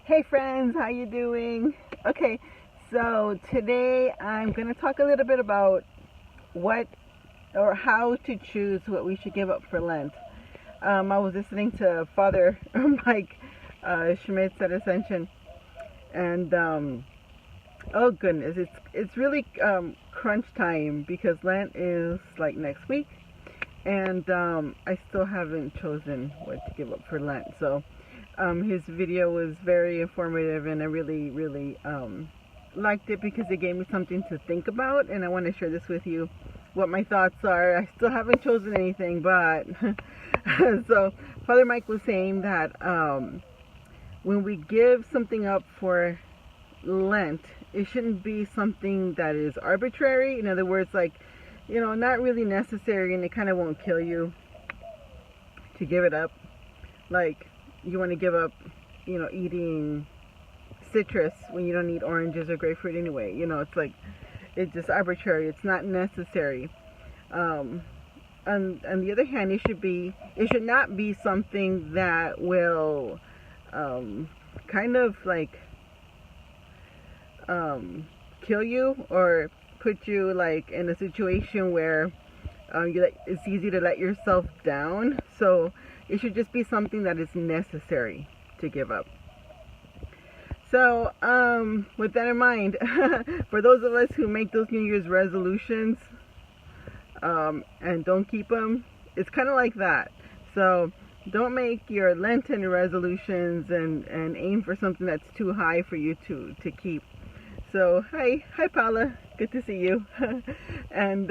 Hey friends, how you doing? Okay, so today I'm going to talk a little bit about what or how to choose what we should give up for Lent. I was listening to Father Mike Schmitz at Ascension, and oh goodness, it's really crunch time because Lent is like next week, and I still haven't chosen what to give up for Lent. So his video was very informative, and I really liked it because it gave me something to think about, and I want to share this with you, what my thoughts are. I still haven't chosen anything, but so Father Mike was saying that when we give something up for Lent, it shouldn't be something that is arbitrary. In other words, like, not really necessary, and it kind of won't kill you to give it up. Like, you want to give up, eating citrus when you don't eat oranges or grapefruit anyway. It's like, it's just arbitrary. It's not necessary. On the other hand, it should not be something that will kind of like kill you or put you like in a situation where it's easy to let yourself down. So it should just be something that is necessary to give up. So with that in mind, for those of us who make those New Year's resolutions and don't keep them, it's kind of like that. So don't make your Lenten resolutions and aim for something that's too high for you to keep. So hi Paula, good to see you. And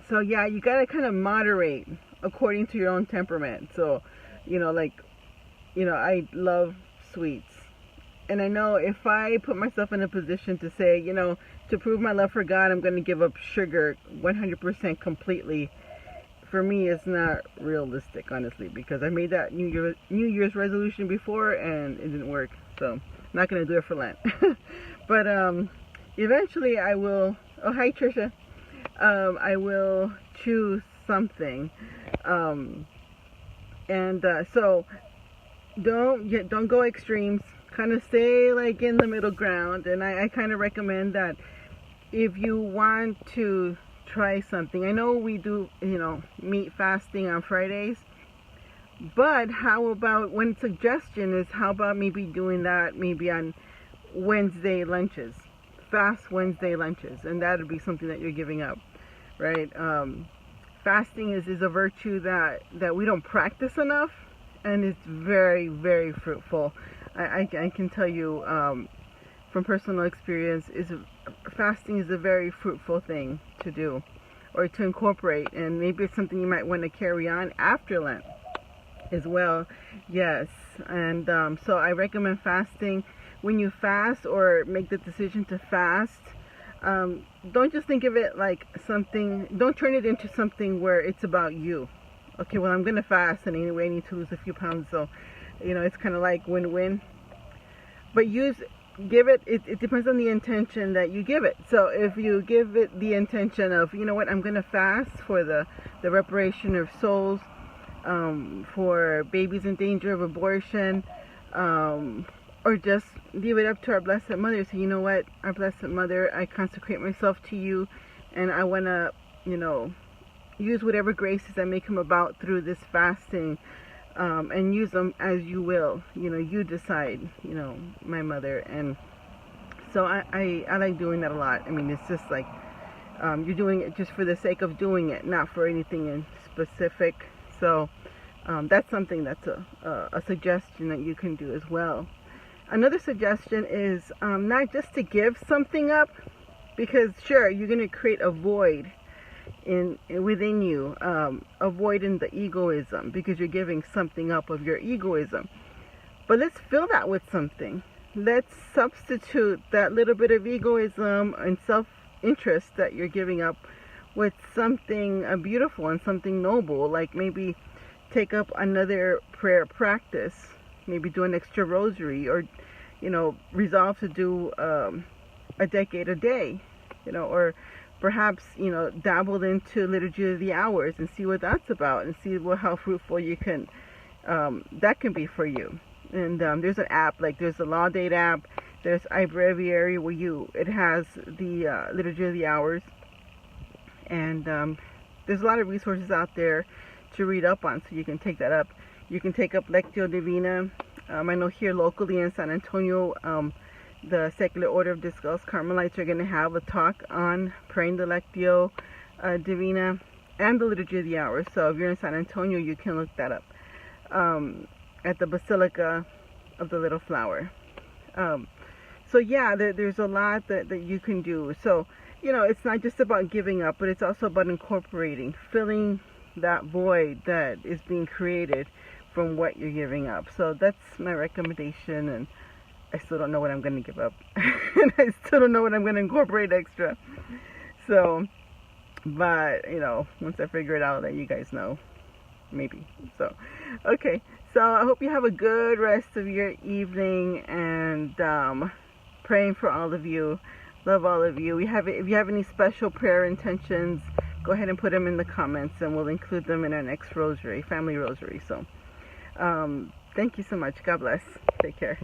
so yeah, you gotta kind of moderate according to your own temperament. So I love sweets, and I know if I put myself in a position to say, to prove my love for God, I'm going to give up sugar 100% completely, for me it's not realistic, honestly, because I made that New Year's resolution before and it didn't work. So I'm not going to do it for Lent. But eventually I will. Oh, hi Trisha. I will choose something, so don't go extremes. Kind of stay like in the middle ground. And I kind of recommend that if you want to try something. I know we do meat fasting on Fridays, but how about, one suggestion is, how about maybe doing that maybe on Wednesday lunches, fast Wednesday lunches, and that would be something that you're giving up, right? Fasting is a virtue that we don't practice enough, and it's very fruitful. I can tell you from personal experience, fasting is a very fruitful thing to do or to incorporate, and maybe it's something you might want to carry on after Lent as well. Yes, and so I recommend fasting. When you fast or make the decision to fast, don't just think of it like something, don't turn it into something where it's about you. Okay, well, I'm going to fast, and anyway I need to lose a few pounds, so it's kind of like win-win. But give it, it depends on the intention that you give it. So if you give it the intention of, I'm going to fast for the reparation of souls, for babies in danger of abortion, or just leave it up to our Blessed Mother. So our Blessed Mother, I consecrate myself to you, and I want to, use whatever graces I may come about through this fasting, and use them as you will. You decide, my Mother. And so I like doing that a lot. I mean, it's just like, you're doing it just for the sake of doing it, not for anything in specific. So that's something that's a suggestion that you can do as well. Another suggestion is not just to give something up, because sure, you're going to create a void within you, a void in the egoism, because you're giving something up of your egoism. But let's fill that with something. Let's substitute that little bit of egoism and self-interest that you're giving up with something beautiful and something noble. Like maybe take up another prayer practice, maybe do an extra rosary, or resolve to do a decade a day, or perhaps dabble into Liturgy of the Hours and see what that's about, and see how fruitful you can that can be for you. And there's an app, like there's a law date app, there's iBreviary where it has the liturgy of the hours, and there's a lot of resources out there to read up on, so you can take that up. You can take up Lectio Divina. I know here locally in San Antonio, the Secular Order of Discalced Carmelites are going to have a talk on praying the Lectio Divina and the Liturgy of the Hours. So if you're in San Antonio, you can look that up at the Basilica of the Little Flower. So yeah, there's a lot that you can do. So, you know, it's not just about giving up, but it's also about incorporating, filling that void that is being created from what you're giving up. So that's my recommendation, and I still don't know what I'm going to give up. And I still don't know what I'm going to incorporate extra. So, but, you know, once I figure it out, I'll let you guys know. Maybe. So, okay. So I hope you have a good rest of your evening, and praying for all of you. Love all of you. If you have any special prayer intentions, go ahead and put them in the comments, and we'll include them in our next rosary, family rosary. So, thank you so much. God bless. Take care.